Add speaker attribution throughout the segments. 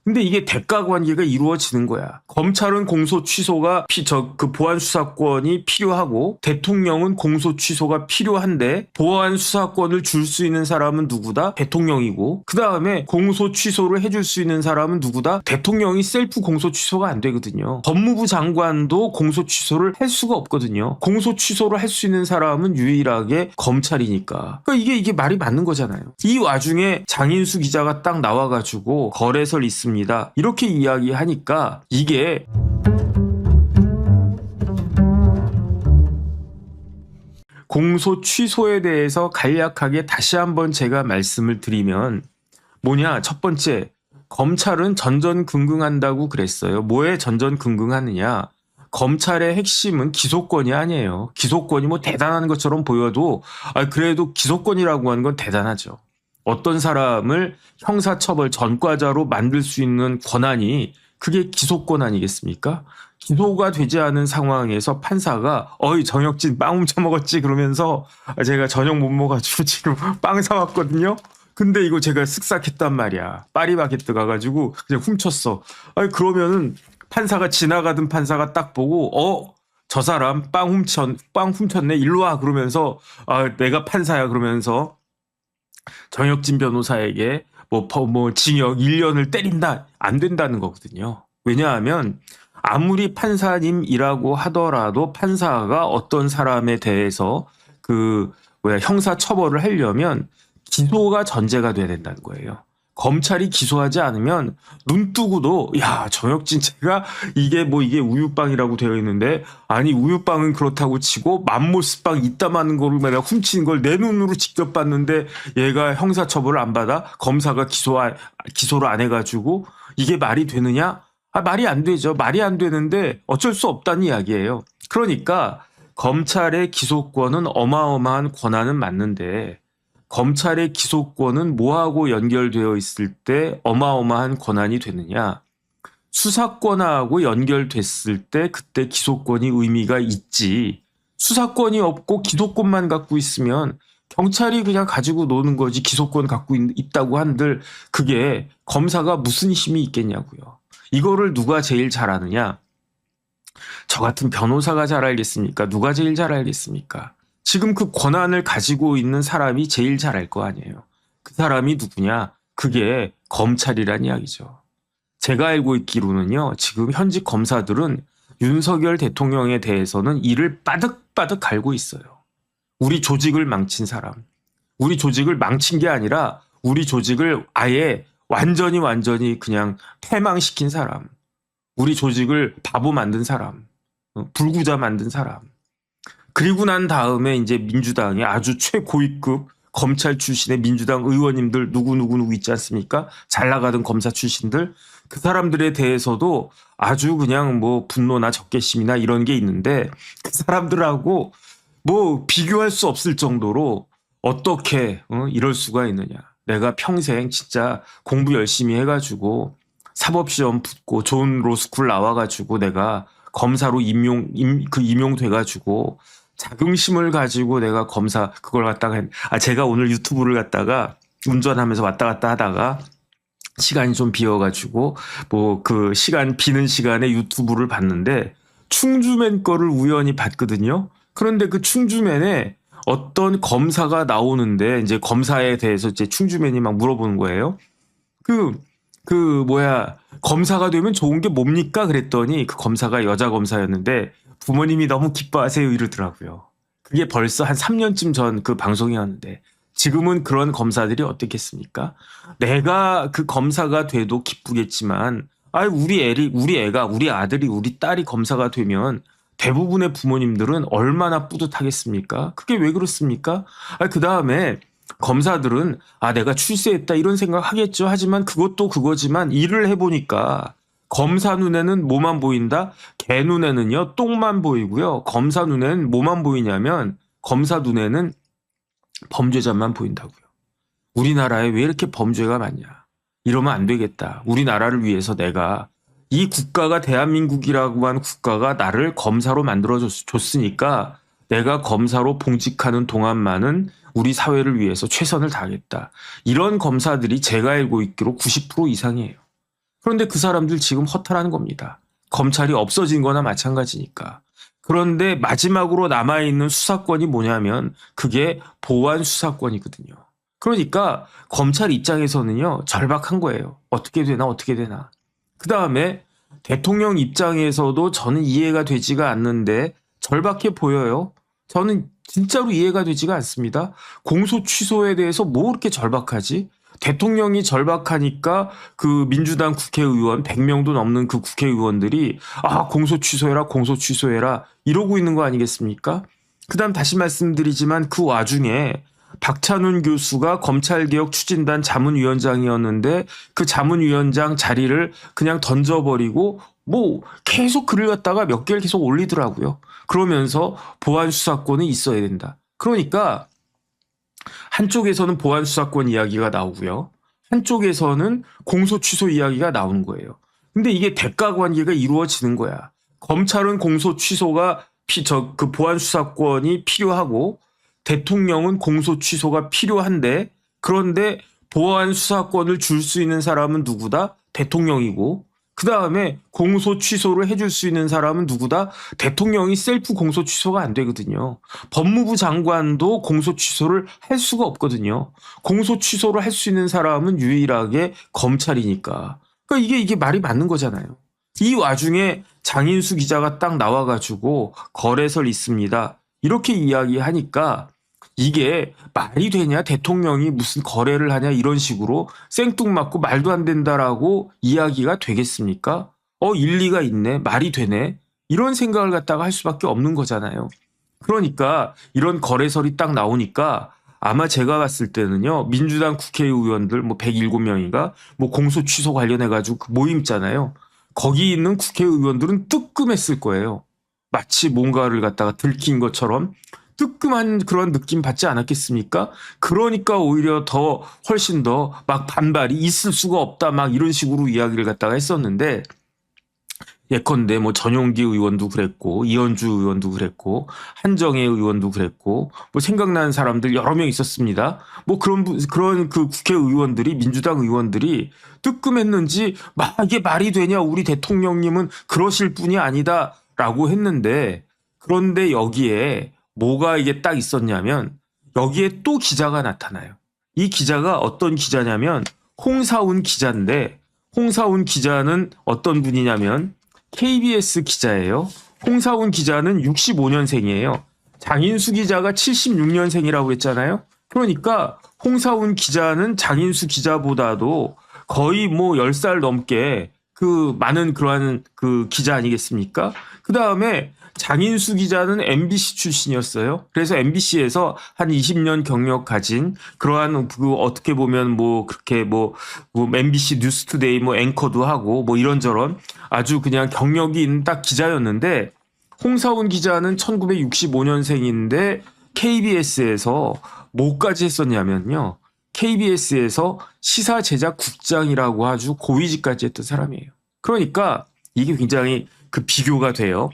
Speaker 1: 근데 이게 대가 관계가 이루어지는 거야. 검찰은 공소 취소가 보안 수사권이 필요하고 대통령은 공소 취소가 필요한데 보안 수사권을 줄 수 있는 사람은 누구다? 대통령이고 그 다음에 공소 취소를 해줄 수 있는 사람은 누구다? 대통령이 셀프 공소 취소가 안 되거든요. 법무부 장관도 공소 취소를 할 수가 없거든요. 공소 취소를 할 수 있는 사람은 유일하게 검찰이니까. 그러니까 이게 말이 맞는 거잖아요. 이 와중에 장인수 기자가 딱 나와가지고 거래설 있습니다. 이렇게 이야기하니까 이게 공소 취소에 대해서 간략하게 다시 한번 제가 말씀을 드리면 뭐냐? 첫 번째, 검찰은 전전긍긍한다고 그랬어요. 뭐에 전전긍긍하느냐? 검찰의 핵심은 기소권이 아니에요. 기소권이 뭐 대단한 것처럼 보여도 그래도 기소권이라고 하는 건 대단하죠. 어떤 사람을 형사처벌 전과자로 만들 수 있는 권한이 그게 기소권 아니겠습니까? 기소가 되지 않은 상황에서 판사가 정혁진 빵 훔쳐 먹었지 그러면서 제가 저녁 못 먹어가지고 지금 빵 사왔거든요. 근데 이거 제가 쓱싹했단 말이야. 파리바게뜨 가가지고 그냥 훔쳤어. 그러면은 판사가 지나가던 판사가 딱 보고 저 사람 빵 훔쳤네 일로 와 그러면서 내가 판사야 그러면서 정혁진 변호사에게 징역 1년을 때린다 안 된다는 거거든요. 왜냐하면 아무리 판사님이라고 하더라도 판사가 어떤 사람에 대해서 형사 처벌을 하려면 기소가 전제가 돼야 된다는 거예요. 검찰이 기소하지 않으면 눈 뜨고도 정혁진 제가 이게 우유빵이라고 되어 있는데 아니 우유빵은 그렇다고 치고 맘모스빵 이따만한 거를 내가 훔친 걸 내 눈으로 직접 봤는데 얘가 형사처벌을 안 받아? 검사가 기소를 안 해가지고 이게 말이 되느냐? 말이 안 되죠. 말이 안 되는데 어쩔 수 없다는 이야기예요. 그러니까 검찰의 기소권은 어마어마한 권한은 맞는데 검찰의 기소권은 뭐하고 연결되어 있을 때 어마어마한 권한이 되느냐. 수사권하고 연결됐을 때 그때 기소권이 의미가 있지. 수사권이 없고 기소권만 갖고 있으면 경찰이 그냥 가지고 노는 거지 기소권 갖고 있다고 한들 그게 검사가 무슨 힘이 있겠냐고요. 이거를 누가 제일 잘 아느냐. 저 같은 변호사가 잘 알겠습니까? 누가 제일 잘 알겠습니까? 지금 그 권한을 가지고 있는 사람이 제일 잘 알 거 아니에요. 그 사람이 누구냐? 그게 검찰이란 이야기죠. 제가 알고 있기로는요. 지금 현직 검사들은 윤석열 대통령에 대해서는 이를 빠득빠득 갈고 있어요. 우리 조직을 망친 사람. 우리 조직을 망친 게 아니라 우리 조직을 아예 완전히 그냥 패망시킨 사람. 우리 조직을 바보 만든 사람. 불구자 만든 사람. 그리고 난 다음에 이제 민주당이 아주 최고위급 검찰 출신의 민주당 의원님들 누구 있지 않습니까? 잘 나가던 검사 출신들 그 사람들에 대해서도 아주 그냥 분노나 적개심이나 이런 게 있는데 그 사람들하고 비교할 수 없을 정도로 어떻게 이럴 수가 있느냐. 내가 평생 진짜 공부 열심히 해가지고 사법시험 붙고 좋은 로스쿨 나와가지고 내가 검사로 임용돼가지고 자긍심을 가지고 내가 검사 그걸 갖다가 제가 오늘 유튜브를 갖다가 운전하면서 왔다 갔다 하다가 시간이 좀 비어가지고 그 시간 비는 시간에 유튜브를 봤는데 충주맨 거를 우연히 봤거든요. 그런데 그 충주맨에 어떤 검사가 나오는데 이제 검사에 대해서 이제 충주맨이 막 물어보는 거예요. 검사가 되면 좋은 게 뭡니까? 그랬더니 그 검사가 여자 검사였는데 부모님이 너무 기뻐하세요 이러더라고요. 그게 벌써 한 3년쯤 전 그 방송이었는데 지금은 그런 검사들이 어떻겠습니까? 내가 그 검사가 돼도 기쁘겠지만 우리 아들이 우리 딸이 검사가 되면 대부분의 부모님들은 얼마나 뿌듯하겠습니까? 그게 왜 그렇습니까? 그 다음에 검사들은 내가 출세했다 이런 생각 하겠죠. 하지만 그것도 그거지만 일을 해보니까 검사 눈에는 뭐만 보인다? 개 눈에는요 똥만 보이고요. 검사 눈에는 뭐만 보이냐면 검사 눈에는 범죄자만 보인다고요. 우리나라에 왜 이렇게 범죄가 많냐. 이러면 안 되겠다. 우리나라를 위해서 내가 이 국가가 대한민국이라고 한 국가가 나를 검사로 만들어줬으니까 내가 검사로 봉직하는 동안만은 우리 사회를 위해서 최선을 다하겠다. 이런 검사들이 제가 알고 있기로 90% 이상이에요. 그런데 그 사람들 지금 허탈한 겁니다. 검찰이 없어진 거나 마찬가지니까. 그런데 마지막으로 남아있는 수사권이 뭐냐면 그게 보안 수사권이거든요. 그러니까 검찰 입장에서는요, 절박한 거예요. 어떻게 되나 어떻게 되나. 그 다음에 대통령 입장에서도 저는 이해가 되지가 않는데 절박해 보여요. 저는 진짜로 이해가 되지가 않습니다. 공소 취소에 대해서 뭐 그렇게 절박하지? 대통령이 절박하니까 그 민주당 국회의원 100명도 넘는 그 국회의원들이 공소 취소해라 공소 취소해라 이러고 있는 거 아니겠습니까? 그다음 다시 말씀드리지만 그 와중에 박찬훈 교수가 검찰개혁 추진단 자문위원장이었는데 그 자문위원장 자리를 그냥 던져버리고 뭐 계속 글을 갖다가 몇 개를 계속 올리더라고요. 그러면서 보안 수사권은 있어야 된다. 그러니까 한쪽에서는 보안 수사권 이야기가 나오고요. 한쪽에서는 공소 취소 이야기가 나오는 거예요. 근데 이게 대가 관계가 이루어지는 거야. 검찰은 공소 취소가 그 보안 수사권이 필요하고 대통령은 공소 취소가 필요한데 그런데 보안 수사권을 줄 수 있는 사람은 누구다? 대통령이고 그 다음에 공소 취소를 해줄 수 있는 사람은 누구다? 대통령이 셀프 공소 취소가 안 되거든요. 법무부 장관도 공소 취소를 할 수가 없거든요. 공소 취소를 할 수 있는 사람은 유일하게 검찰이니까. 그러니까 이게 말이 맞는 거잖아요. 이 와중에 장인수 기자가 딱 나와가지고 거래설 있습니다. 이렇게 이야기하니까 이게 말이 되냐? 대통령이 무슨 거래를 하냐? 이런 식으로 생뚱맞고 말도 안 된다라고 이야기가 되겠습니까? 일리가 있네. 말이 되네. 이런 생각을 갖다가 할 수밖에 없는 거잖아요. 그러니까 이런 거래설이 딱 나오니까 아마 제가 봤을 때는요. 민주당 국회의원들 뭐 107명인가 뭐 공소 취소 관련해가지고 그 모임 있잖아요. 거기 있는 국회의원들은 뜨끔했을 거예요. 마치 뭔가를 갖다가 들킨 것처럼 뜨끔한 그런 느낌 받지 않았겠습니까? 그러니까 오히려 더 훨씬 더 막 반발이 있을 수가 없다 막 이런 식으로 이야기를 갖다가 했었는데 예컨대 뭐 전용기 의원도 그랬고 이현주 의원도 그랬고 한정혜 의원도 그랬고 뭐 생각나는 사람들 여러 명 있었습니다. 뭐 그런 그 국회의원들이 민주당 의원들이 뜨끔했는지 막 이게 말이 되냐 우리 대통령님은 그러실 분이 아니다라고 했는데 그런데 여기에 뭐가 이게 딱 있었냐면 여기에 또 기자가 나타나요. 이 기자가 어떤 기자냐면 홍사훈 기자인데 홍사훈 기자는 어떤 분이냐면 KBS 기자예요. 홍사훈 기자는 65년생이에요. 장인수 기자가 76년생이라고 했잖아요. 그러니까 홍사훈 기자는 장인수 기자보다도 거의 뭐 10살 넘게 그 많은 그러한 그 기자 아니겠습니까? 그 다음에 장인수 기자는 MBC 출신이었어요. 그래서 MBC에서 한 20년 경력 가진 그러한 그 어떻게 보면 뭐 그렇게 뭐 MBC 뉴스투데이 뭐 앵커도 하고 뭐 이런저런 아주 그냥 경력이 있는 딱 기자였는데 홍사훈 기자는 1965년생인데 KBS에서 뭐까지 했었냐면요. KBS에서 시사제작국장이라고 아주 고위직까지 했던 사람이에요. 그러니까 이게 굉장히 그 비교가 돼요.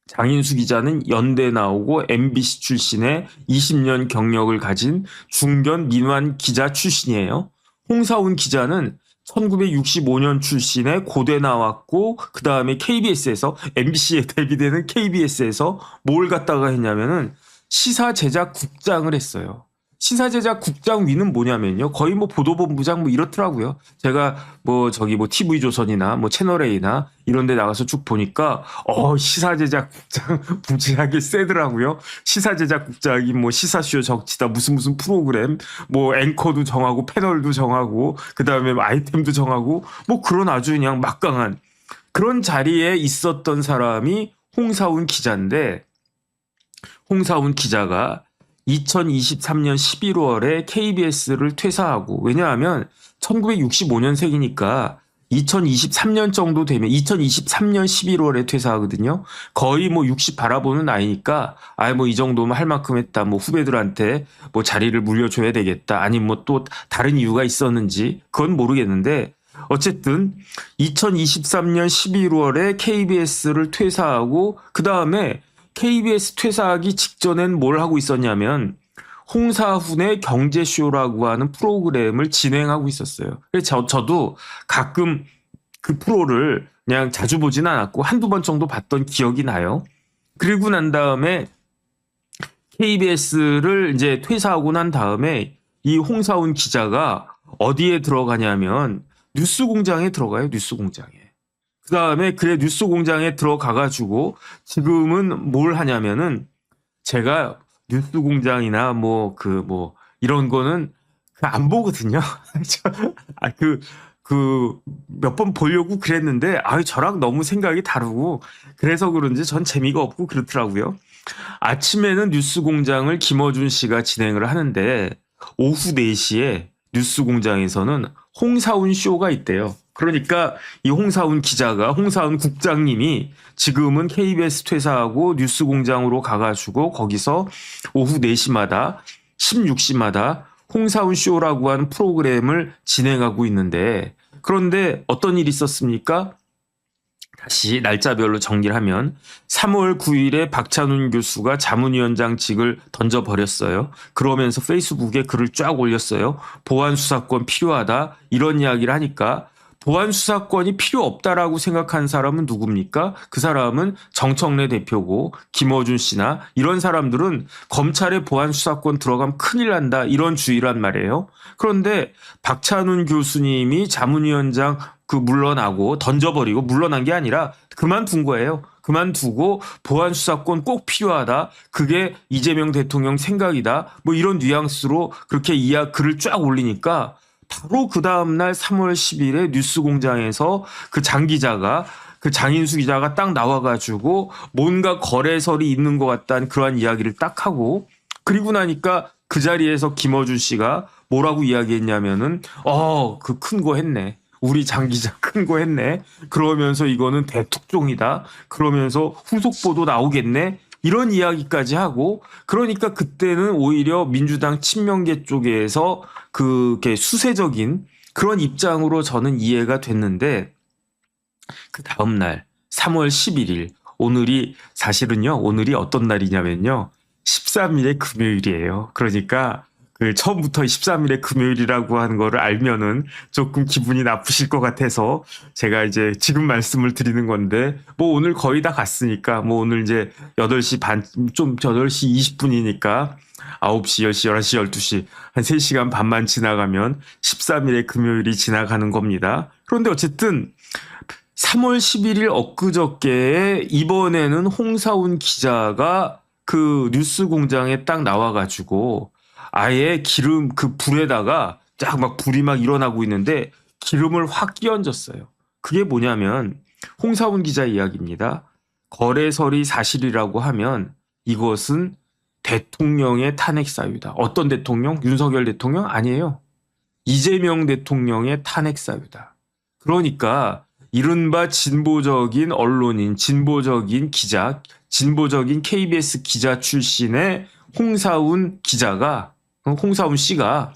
Speaker 1: 장인수 기자는 연대 나오고 MBC 출신의 20년 경력을 가진 중견 민환 기자 출신이에요. 홍사훈 기자는 1965년 출신의 고대 나왔고 그 다음에 KBS에서 MBC에 대비되는 KBS에서 뭘 갖다가 했냐면은 시사제작국장을 했어요. 시사제작국장 위는 뭐냐면요. 거의 뭐 보도본부장 뭐 이렇더라고요. 제가 뭐 TV조선이나 뭐 채널A나 이런 데 나가서 쭉 보니까 시사제작국장 부지하게 세더라고요. 시사제작국장이 뭐 시사쇼 적치다 무슨 프로그램 뭐 앵커도 정하고 패널도 정하고 그다음에 아이템도 정하고 뭐 그런 아주 그냥 막강한 그런 자리에 있었던 사람이 홍사훈 기자인데 홍사훈 기자가 2023년 11월에 KBS를 퇴사하고 왜냐하면 1965년생이니까 2023년 정도 되면 2023년 11월에 퇴사하거든요. 거의 뭐 60 바라보는 나이니까 뭐 이 정도면 할 만큼 했다. 뭐 후배들한테 뭐 자리를 물려줘야 되겠다. 아니면 뭐 또 다른 이유가 있었는지 그건 모르겠는데 어쨌든 2023년 11월에 KBS를 퇴사하고 그 다음에 KBS 퇴사하기 직전엔 뭘 하고 있었냐면 홍사훈의 경제쇼라고 하는 프로그램을 진행하고 있었어요. 그래서 저도 가끔 그 프로를 그냥 자주 보진 않았고 한두 번 정도 봤던 기억이 나요. 그리고 난 다음에 KBS를 이제 퇴사하고 난 다음에 이 홍사훈 기자가 어디에 들어가냐면 뉴스공장에 들어가요. 뉴스공장에. 그 다음에 그래 뉴스공장에 들어가가지고 지금은 뭘 하냐면은 제가 뉴스공장이나 이런 거는 안 보거든요. 몇 번 보려고 그랬는데 저랑 너무 생각이 다르고 그래서 그런지 전 재미가 없고 그렇더라고요. 아침에는 뉴스공장을 김어준 씨가 진행을 하는데 오후 4시에 뉴스공장에서는 홍사훈 쇼가 있대요. 그러니까 이 홍사훈 기자가 홍사훈 국장님이 지금은 KBS 퇴사하고 뉴스공장으로 가가지고 거기서 오후 4시마다 16시마다 홍사훈 쇼라고 하는 프로그램을 진행하고 있는데 그런데 어떤 일이 있었습니까? 다시 날짜별로 정리를 하면 3월 9일에 박찬훈 교수가 자문위원장직을 던져버렸어요. 그러면서 페이스북에 글을 쫙 올렸어요. 보안수사권 필요하다 이런 이야기를 하니까 보안수사권이 필요 없다라고 생각한 사람은 누굽니까? 그 사람은 정청래 대표고 김어준 씨나 이런 사람들은 검찰에 보안수사권 들어가면 큰일 난다 이런 주의란 말이에요. 그런데 박찬훈 교수님이 자문위원장 물러나고 던져버리고 물러난 게 아니라 그만둔 거예요. 그만두고 보안수사권 꼭 필요하다. 그게 이재명 대통령 생각이다. 이런 뉘앙스로 그렇게 글을 쫙 올리니까 바로 그 다음날 3월 10일에 뉴스공장에서 그 장인수 기자가 딱 나와가지고 뭔가 거래설이 있는 것 같다는 그러한 이야기를 딱 하고 그리고 나니까 그 자리에서 김어준 씨가 뭐라고 이야기했냐면은 그 큰 거 했네. 우리 장 기자 큰 거 했네. 그러면서 이거는 대특종이다. 그러면서 후속 보도 나오겠네. 이런 이야기까지 하고 그러니까 그때는 오히려 민주당 친명계 쪽에서 그게 수세적인 그런 입장으로 저는 이해가 됐는데 그 다음날 3월 11일 오늘이 어떤 날이냐면요. 13일의 금요일이에요. 그러니까 처음부터 13일의 금요일이라고 하는 거를 알면은 조금 기분이 나쁘실 것 같아서 제가 이제 지금 말씀을 드리는 건데 오늘 거의 다 갔으니까 오늘 이제 8시 반, 8시 20분이니까 9시, 10시, 11시, 12시 한 3시간 반만 지나가면 13일의 금요일이 지나가는 겁니다. 그런데 어쨌든 3월 11일 엊그저께 이번에는 홍사훈 기자가 그 뉴스공장에 딱 나와가지고 아예 기름 불에다가 쫙 불이 일어나고 있는데 기름을 확 끼얹었어요. 그게 뭐냐면 홍사훈 기자 이야기입니다. 거래설이 사실이라고 하면 이것은 대통령의 탄핵 사유다. 어떤 대통령? 윤석열 대통령? 아니에요. 이재명 대통령의 탄핵 사유다. 그러니까 이른바 진보적인 언론인, 진보적인 기자, 진보적인 KBS 기자 출신의 홍사훈 씨가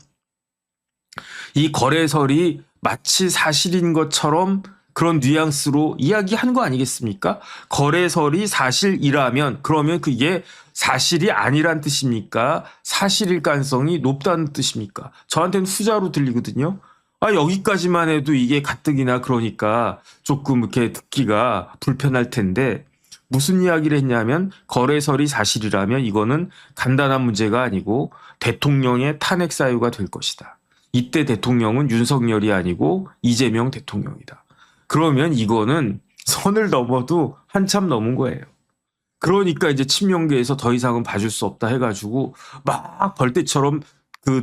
Speaker 1: 이 거래설이 마치 사실인 것처럼 그런 뉘앙스로 이야기한 거 아니겠습니까? 거래설이 사실이라면 그러면 그게 사실이 아니란 뜻입니까? 사실일 가능성이 높다는 뜻입니까? 저한테는 후자로 들리거든요. 여기까지만 해도 이게 가뜩이나 그러니까 조금 이렇게 듣기가 불편할 텐데 무슨 이야기를 했냐면 거래설이 사실이라면 이거는 간단한 문제가 아니고 대통령의 탄핵 사유가 될 것이다. 이때 대통령은 윤석열이 아니고 이재명 대통령이다. 그러면 이거는 선을 넘어도 한참 넘은 거예요. 그러니까 이제 친명계에서 더 이상은 봐줄 수 없다 해가지고 막 벌떼처럼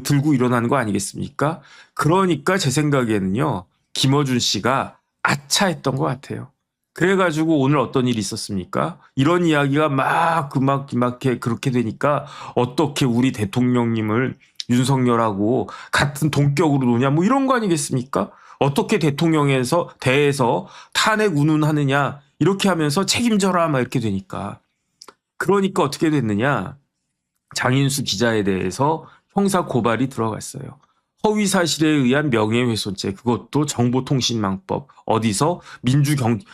Speaker 1: 들고 일어나는 거 아니겠습니까? 그러니까 제 생각에는요. 김어준 씨가 아차했던 것 같아요. 그래가지고 오늘 어떤 일이 있었습니까? 이런 이야기가 그렇게 되니까 어떻게 우리 대통령님을 윤석열하고 같은 동격으로 놓냐 이런 거 아니겠습니까? 어떻게 대통령에서 대해서 탄핵 운운하느냐 이렇게 하면서 책임져라 이렇게 되니까 그러니까 어떻게 됐느냐 장인수 기자에 대해서 형사 고발이 들어갔어요. 허위 사실에 의한 명예훼손죄 그것도 정보통신망법 어디서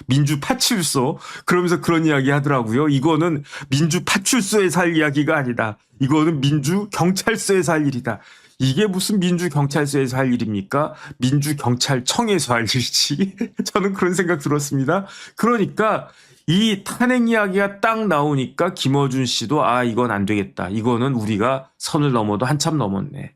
Speaker 1: 민주파출소 그러면서 그런 이야기 하더라고요. 이거는 민주파출소에 살 이야기가 아니다. 이거는 민주경찰서에 살 일이다. 이게 무슨 민주경찰서에서 할 일입니까? 민주경찰청에서 할 일이지. 저는 그런 생각 들었습니다. 그러니까 이 탄핵 이야기가 딱 나오니까 김어준 씨도 아, 이건 안 되겠다. 이거는 우리가 선을 넘어도 한참 넘었네.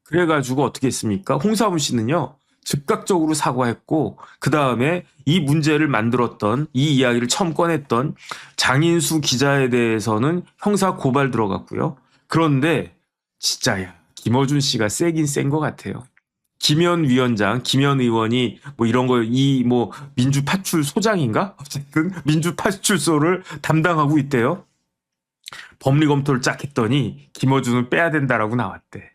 Speaker 1: 그래가지고 어떻게 했습니까? 홍사훈 씨는요, 즉각적으로 사과했고, 그 다음에 이 문제를 만들었던, 이 이야기를 처음 꺼냈던 장인수 기자에 대해서는 형사 고발 들어갔고요. 그런데 진짜야, 김어준 씨가 세긴 센 것 같아요. 김현 위원장, 김현 의원이 뭐 이런 거, 이 뭐 민주파출 소장인가? 어쨌든 민주파출소를 담당하고 있대요. 법리 검토를 쫙 했더니 김어준은 빼야 된다라고 나왔대.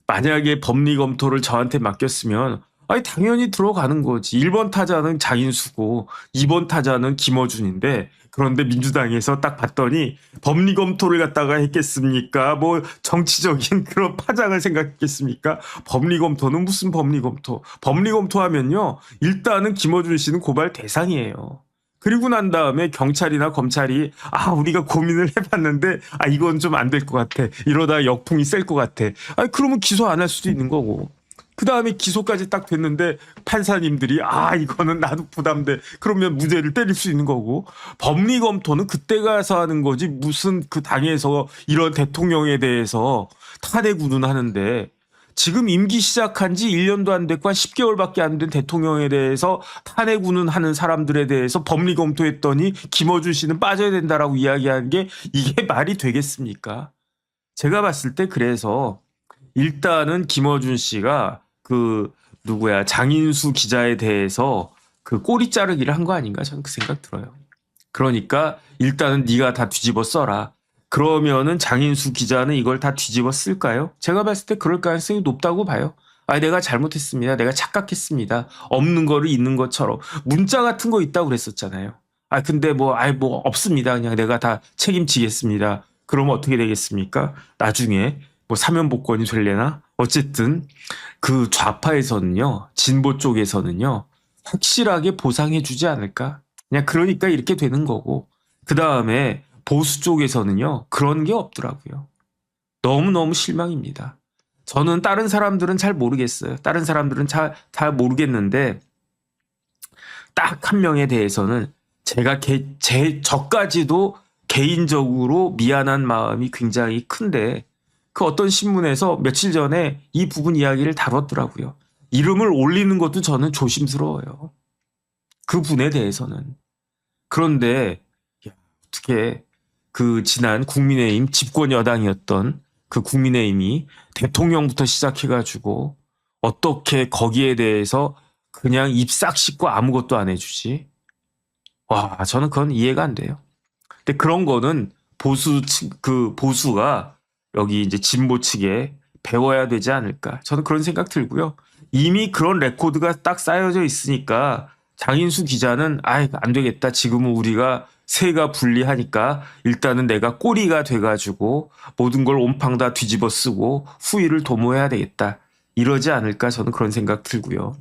Speaker 1: 만약에 법리 검토를 저한테 맡겼으면 아니 당연히 들어가는 거지. 1번 타자는 장인수고 2번 타자는 김어준인데 그런데 민주당에서 딱 봤더니 법리 검토를 갖다가 했겠습니까? 뭐 정치적인 그런 파장을 생각했겠습니까? 법리 검토는 무슨 법리 검토? 법리 검토하면요. 일단은 김어준 씨는 고발 대상이에요. 그리고 난 다음에 경찰이나 검찰이 아 우리가 고민을 해봤는데 아 이건 좀 안 될 것 같아. 이러다 역풍이 셀 것 같아. 아 그러면 기소 안 할 수도 있는 거고. 그 다음에 기소까지 딱 됐는데 판사님들이 아 이거는 나도 부담돼. 그러면 무죄를 때릴 수 있는 거고. 법리 검토는 그때 가서 하는 거지 무슨 그 당에서 이런 대통령에 대해서 탄핵 운운하는데 지금 임기 시작한 지 1년도 안 됐고 한 10개월밖에 안 된 대통령에 대해서 탄핵 운운하는 사람들에 대해서 법리 검토했더니 김어준 씨는 빠져야 된다라고 이야기하는 게 이게 말이 되겠습니까? 제가 봤을 때 그래서 일단은 김어준 씨가 그 누구야 장인수 기자에 대해서 그 꼬리 자르기를 한 거 아닌가 저는 그 생각 들어요. 그러니까 일단은 네가 다 뒤집어 써라. 그러면은 장인수 기자는 이걸 다 뒤집어 쓸까요? 제가 봤을 때 그럴 가능성이 높다고 봐요. 아, 내가 잘못했습니다. 내가 착각했습니다. 없는 거를 있는 것처럼 문자 같은 거 있다고 그랬었잖아요. 아, 근데 뭐 없습니다. 그냥 내가 다 책임지겠습니다. 그러면 어떻게 되겠습니까? 나중에 뭐 사면 복권이 될래나? 어쨌든 그 좌파에서는요, 진보 쪽에서는요, 확실하게 보상해 주지 않을까? 그냥 그러니까 이렇게 되는 거고. 그 다음에 보수 쪽에서는요, 그런 게 없더라고요. 너무너무 실망입니다. 저는 다른 사람들은 잘 모르겠어요. 다른 사람들은 잘 모르겠는데, 딱 한 명에 대해서는 제가 저까지도 개인적으로 미안한 마음이 굉장히 큰데, 그 어떤 신문에서 며칠 전에 이 부분 이야기를 다뤘더라고요. 이름을 올리는 것도 저는 조심스러워요. 그 분에 대해서는. 그런데 어떻게 그 지난 국민의힘 집권 여당이었던 그 국민의힘이 대통령부터 시작해가지고 어떻게 거기에 대해서 그냥 입 싹 씻고 아무것도 안 해주지? 와, 저는 그건 이해가 안 돼요. 근데 그런 거는 보수가 여기 이제 진보 측에 배워야 되지 않을까. 저는 그런 생각 들고요. 이미 그런 레코드가 딱 쌓여져 있으니까 장인수 기자는 안 되겠다. 지금은 우리가 세가 불리하니까 일단은 내가 꼬리가 돼가지고 모든 걸 온팡 다 뒤집어 쓰고 후위를 도모해야 되겠다. 이러지 않을까 저는 그런 생각 들고요.